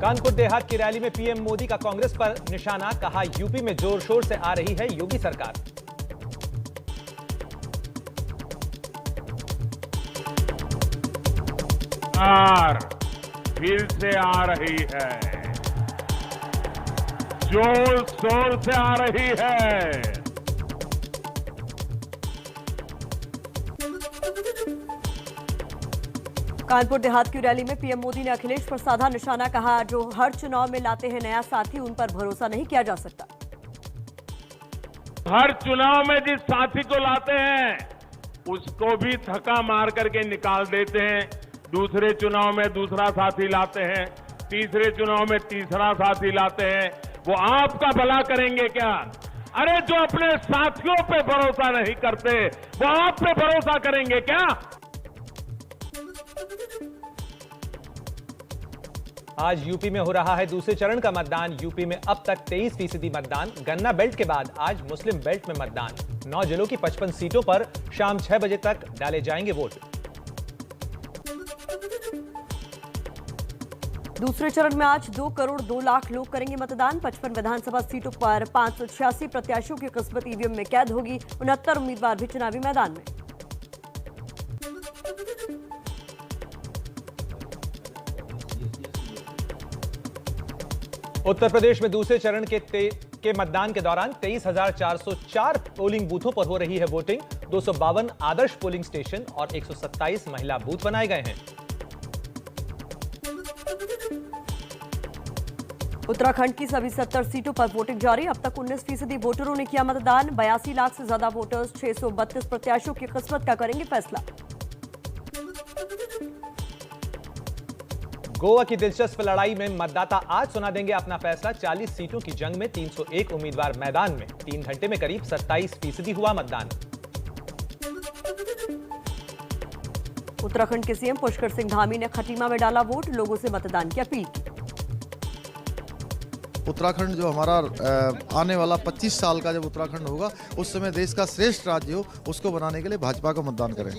कानपुर देहात की रैली में पीएम मोदी का कांग्रेस पर निशाना, कहा यूपी में जोर शोर से आ रही है योगी सरकार। फिर से आ रही है, जोर शोर से आ रही है। कानपुर देहात की रैली में पीएम मोदी ने अखिलेश पर साधा निशाना, कहा जो हर चुनाव में लाते हैं नया साथी, उन पर भरोसा नहीं किया जा सकता। हर चुनाव में जिस साथी को लाते हैं उसको भी धक्का मार करके निकाल देते हैं। दूसरे चुनाव में दूसरा साथी लाते हैं, तीसरे चुनाव में तीसरा साथी लाते हैं। वो आपका भला करेंगे क्या? अरे जो अपने साथियों पे भरोसा नहीं करते वो आप पे भरोसा करेंगे क्या? आज यूपी में हो रहा है दूसरे चरण का मतदान। यूपी में अब तक 23% मतदान। गन्ना बेल्ट के बाद आज मुस्लिम बेल्ट में मतदान। 9 जिलों की 55 सीटों पर शाम 6 बजे तक डाले जाएंगे वोट। दूसरे चरण में आज 2 करोड़ 2 लाख लोग करेंगे मतदान। 55 विधानसभा सीटों पर 586 प्रत्याशियों की किस्मत ईवीएम में कैद होगी। 69 उम्मीदवार भी चुनावी मैदान में। उत्तर प्रदेश में दूसरे चरण के मतदान के दौरान 23,404 पोलिंग बूथों पर हो रही है वोटिंग। 252 आदर्श पोलिंग स्टेशन और 127 महिला बूथ बनाए गए हैं। उत्तराखंड की सभी 70 सीटों पर वोटिंग जारी। अब तक 19% वोटरों ने किया मतदान। 82 लाख से ज्यादा वोटर्स 632 प्रत्याशियों की किस्मत का करेंगे फैसला। गोवा की दिलचस्प लड़ाई में मतदाता आज सुना देंगे अपना फैसला। 40 सीटों की जंग में 301 उम्मीदवार मैदान में। 3 घंटे में करीब 27% हुआ मतदान। उत्तराखंड के सीएम पुष्कर सिंह धामी ने खटीमा में डाला वोट। लोगों से मतदान की अपील की। उत्तराखंड जो हमारा आने वाला 25 साल का जब उत्तराखंड होगा उस समय देश का श्रेष्ठ राज्य हो, उसको बनाने के लिए भाजपा को मतदान करें।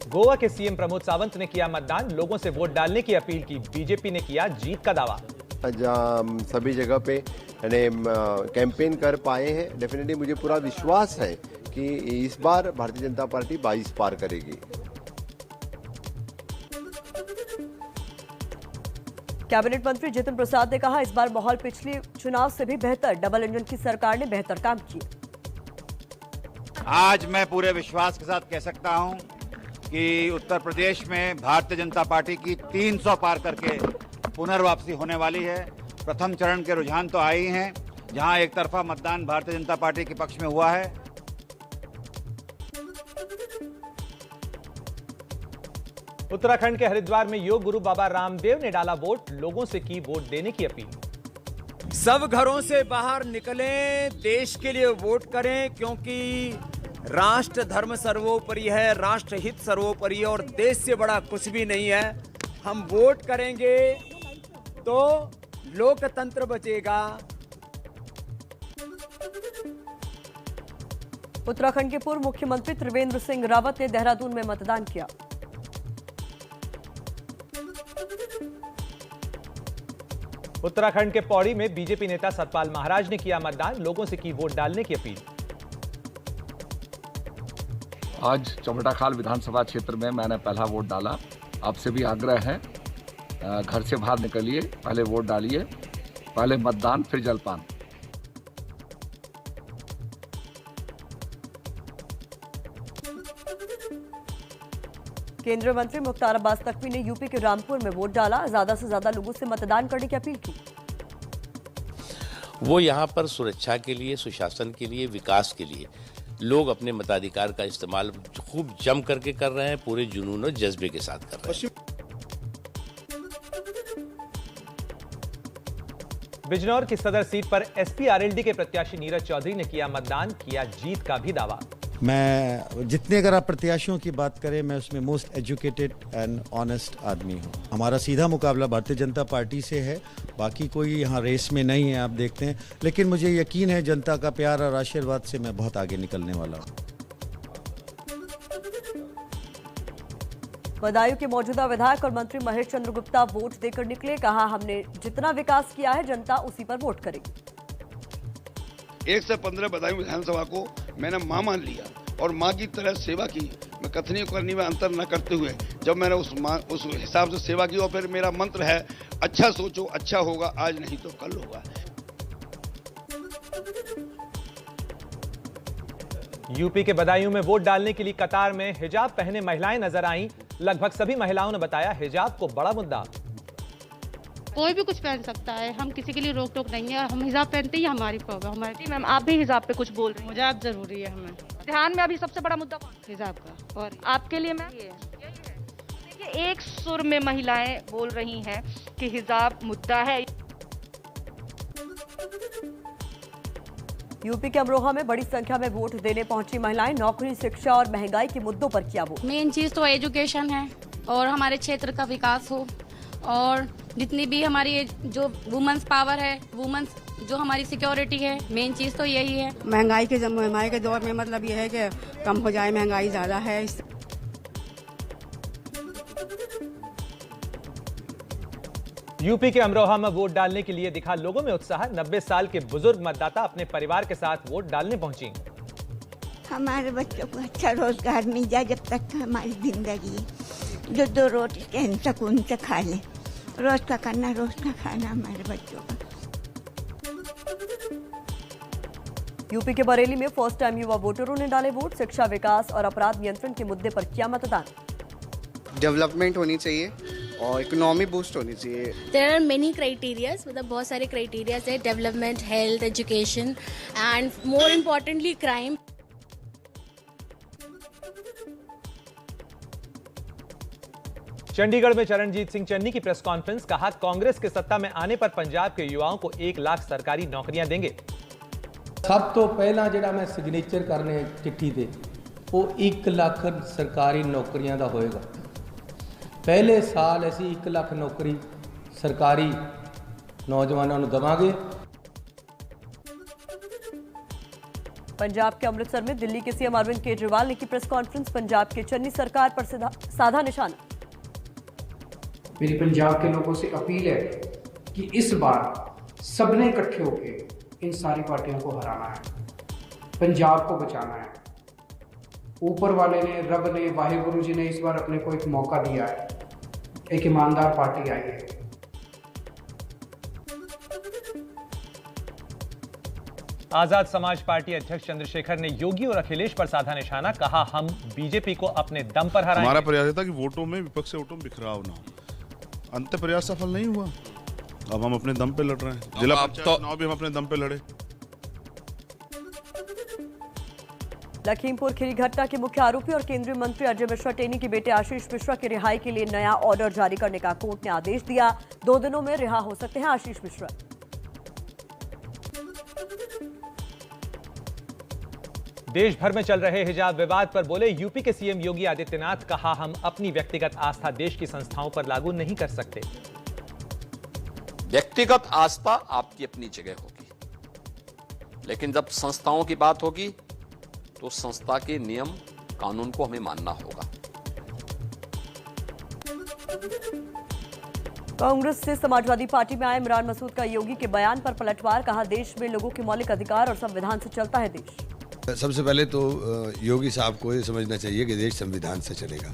गोवा के सीएम प्रमोद सावंत ने किया मतदान। लोगों से वोट डालने की अपील की। बीजेपी ने किया जीत का दावा। सभी जगह पे कैंपेन कर पाए हैं। डेफिनेटली मुझे पूरा विश्वास है कि इस बार भारतीय जनता पार्टी 22 पार करेगी। कैबिनेट मंत्री जितिन प्रसाद ने कहा इस बार माहौल पिछले चुनाव से भी बेहतर। डबल इंजन की सरकार ने बेहतर काम किया। आज मैं पूरे विश्वास के साथ कह सकता हूं कि उत्तर प्रदेश में भारतीय जनता पार्टी की 300 पार करके पुनर्वापसी होने वाली है। प्रथम चरण के रुझान तो आए ही हैं, जहां एक तरफा मतदान भारतीय जनता पार्टी के पक्ष में हुआ है। उत्तराखंड के हरिद्वार में योग गुरु बाबा रामदेव ने डाला वोट। लोगों से की वोट देने की अपील। सब घरों से बाहर निकलें, देश के लिए वोट करें, क्योंकि राष्ट्र धर्म सर्वोपरि है, राष्ट्र हित सर्वोपरि है और देश से बड़ा कुछ भी नहीं है। हम वोट करेंगे तो लोकतंत्र बचेगा। उत्तराखंड के पूर्व मुख्यमंत्री त्रिवेंद्र सिंह रावत ने देहरादून में मतदान किया। उत्तराखंड के पौड़ी में बीजेपी नेता सतपाल महाराज ने किया मतदान। लोगों से की वोट डालने की अपील। आज चौबटाखाल विधानसभा क्षेत्र में मैंने पहला वोट डाला। आपसे भी आग्रह है, घर से बाहर निकलिए, पहले वोट डालिए, पहले मतदान फिर जलपान। केंद्रीय मंत्री मुख्तार अब्बास नकवी ने यूपी के रामपुर में वोट डाला। ज्यादा से ज्यादा लोगों से मतदान करने की अपील की। वो यहाँ पर सुरक्षा के लिए, सुशासन के लिए, विकास के लिए लोग अपने मताधिकार का इस्तेमाल खूब जम करके कर रहे हैं, पूरे जुनून और जज्बे के साथ कर रहे हैं। बिजनौर की सदर सीट पर एसपी-आरएलडी के प्रत्याशी नीरज चौधरी ने किया मतदान। किया जीत का भी दावा। मैं जितने अगर आप प्रत्याशियों की बात करें, मैं उसमें मोस्ट एजुकेटेड एंड ऑनेस्ट आदमी हूँ। हमारा सीधा मुकाबला भारतीय जनता पार्टी से है, बाकी कोई यहाँ रेस में नहीं है, आप देखते हैं। लेकिन मुझे यकीन है जनता का प्यार और आशीर्वाद से मैं बहुत आगे निकलने वाला हूँ। बदायूं के मौजूदा विधायक और मंत्री महेश चंद्र गुप्ता वोट देकर निकले। कहा, हमने जितना विकास किया है जनता उसी पर वोट करेगी। 1 से 15 बदायूं विधानसभा को मैंने मां मान लिया और मां की तरह सेवा की। मैं कथनी करनी में अंतर न करते हुए जब मैंने उस हिसाब से सेवा की, और फिर मेरा मंत्र है अच्छा सोचो अच्छा होगा, आज नहीं तो कल होगा। यूपी के बदायूं में वोट डालने के लिए कतार में हिजाब पहने महिलाएं नजर आईं। लगभग सभी महिलाओं ने बताया हिजाब को बड़ा मुद्दा। कोई भी कुछ पहन सकता है, हम किसी के लिए रोक टोक नहीं है। हम हिजाब पहनते ही हमारी प्रॉब्लम हमारी। मैम आप भी हिजाब पे कुछ बोल रही हैं? हिजाब जरूरी है हमें ध्यान में। अभी सबसे बड़ा मुद्दा हिजाब का, और आपके लिए मैम देखिए एक सुर में महिलाएं बोल रही हैं कि हिजाब मुद्दा है। यूपी के अमरोहा में बड़ी संख्या में वोट देने पहुंची महिलाएं। नौकरी, शिक्षा और महंगाई के मुद्दों पर किया वोट। मेन चीज तो एजुकेशन है और हमारे क्षेत्र का विकास हो, और जितनी भी हमारी जो वुमेन्स पावर है, वुमेन्स जो हमारी सिक्योरिटी है, मेन चीज तो यही है। महंगाई के दौर में मतलब ये है कि कम हो जाए, महंगाई ज्यादा है। यूपी के अमरोहा में वोट डालने के लिए दिखा लोगों में उत्साह। 90 साल के बुजुर्ग मतदाता अपने परिवार के साथ वोट डालने पहुंची। हमारे बच्चों को अच्छा रोजगार मिल जाए, जब तक हमारी जिंदगी, जो 2 रोटी के सुकून से खा ले। रोज का करना, रोज का खाना हमारे बच्चों का। यूपी के बरेली में फर्स्ट टाइम युवा वोटरों ने डाले वोट। शिक्षा, विकास और अपराध नियंत्रण के मुद्दे पर किया मतदान। डेवलपमेंट होनी चाहिए और इकोनॉमी बूस्ट होनी चाहिए। देयर आर मेनी क्राइटेरियाज, मतलब बहुत सारे क्राइटेरियाज है। Development, health, education and more importantly crime. Chandigarh में चरणजीत सिंह चन्नी की प्रेस कॉन्फ्रेंस। कहा, कांग्रेस के सत्ता में आने पर पंजाब के युवाओं को 1 लाख सरकारी नौकरियां देंगे। सब तो पहला जिहड़ा मैं सिग्नेचर करने चिट्ठी ते वो 1 लाख सरकारी नौकरियां दा होएगा। पहले साल असीं 1 लाख नौकरी सरकारी नौजवानों को देवांगे। पंजाब के अमृतसर में दिल्ली के सीएम अरविंद केजरीवाल ने की प्रेस कॉन्फ्रेंस। पंजाब के चन्नी सरकार पर साधा निशाना। मेरी पंजाब के लोगों से अपील है कि इस बार सबने इकट्ठे होकर इन सारी पार्टियों को हराना है, पंजाब को बचाना है। ऊपर वाले ने, रब ने, वाहिगुरु जी ने इस बार अपने को एक मौका दिया है। एक ईमानदार पार्टी आई है। आजाद समाज पार्टी अध्यक्ष चंद्रशेखर ने योगी और अखिलेश पर साधा निशाना। कहा, हम बीजेपी को अपने दम पर हराएंगे। हमारा प्रयास था कि वोटों में, विपक्ष से वोटों में बिखराव ना हो। अंत प्रयास सफल नहीं हुआ। अब हम अपने दम पे लड़ रहे हैं। जिला पंचायत चुनाव भी हम अपने दम पे लड़े। लखीमपुर खीरी घटना के मुख्य आरोपी और केंद्रीय मंत्री अजय मिश्रा टेनी के बेटे आशीष मिश्रा की रिहाई के लिए नया ऑर्डर जारी करने का कोर्ट ने आदेश दिया। 2 दिनों में रिहा हो सकते हैं आशीष मिश्रा। देश भर में चल रहे हिजाब विवाद पर बोले यूपी के सीएम योगी आदित्यनाथ। कहा, हम अपनी व्यक्तिगत आस्था देश की संस्थाओं पर लागू नहीं कर सकते। व्यक्तिगत आस्था आपकी अपनी जगह होगी, लेकिन जब संस्थाओं की बात होगी तो संस्था के नियम कानून को हमें मानना होगा। कांग्रेस से समाजवादी पार्टी में आए इमरान मसूद का योगी के बयान पर पलटवार। कहा, देश में लोगों के मौलिक अधिकार और संविधान से चलता है देश। सबसे पहले तो योगी साहब को ये समझना चाहिए कि देश संविधान से चलेगा।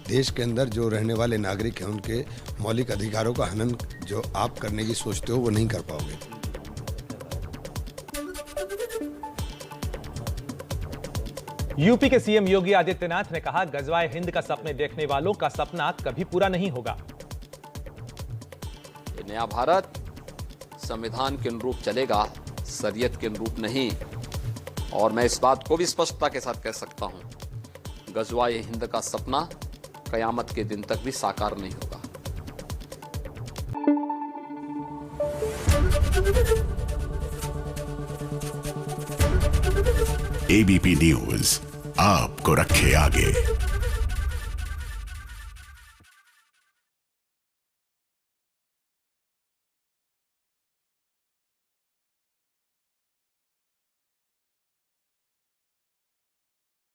देश के अंदर जो रहने वाले नागरिक हैं उनके मौलिक अधिकारों का हनन जो आप करने की सोचते हो वो नहीं कर पाओगे। यूपी के सीएम योगी आदित्यनाथ ने कहा, गजवाए हिंद का सपने देखने वालों का सपना कभी पूरा नहीं होगा। ये नया भारत संविधान के अनुरूप चलेगा, शरीयत के अनुरूप नहीं। और मैं इस बात को भी स्पष्टता के साथ कह सकता हूं, गजवाए हिंद का सपना कयामत के दिन तक भी साकार नहीं होगा। एबीपी न्यूज आपको रखे आगे।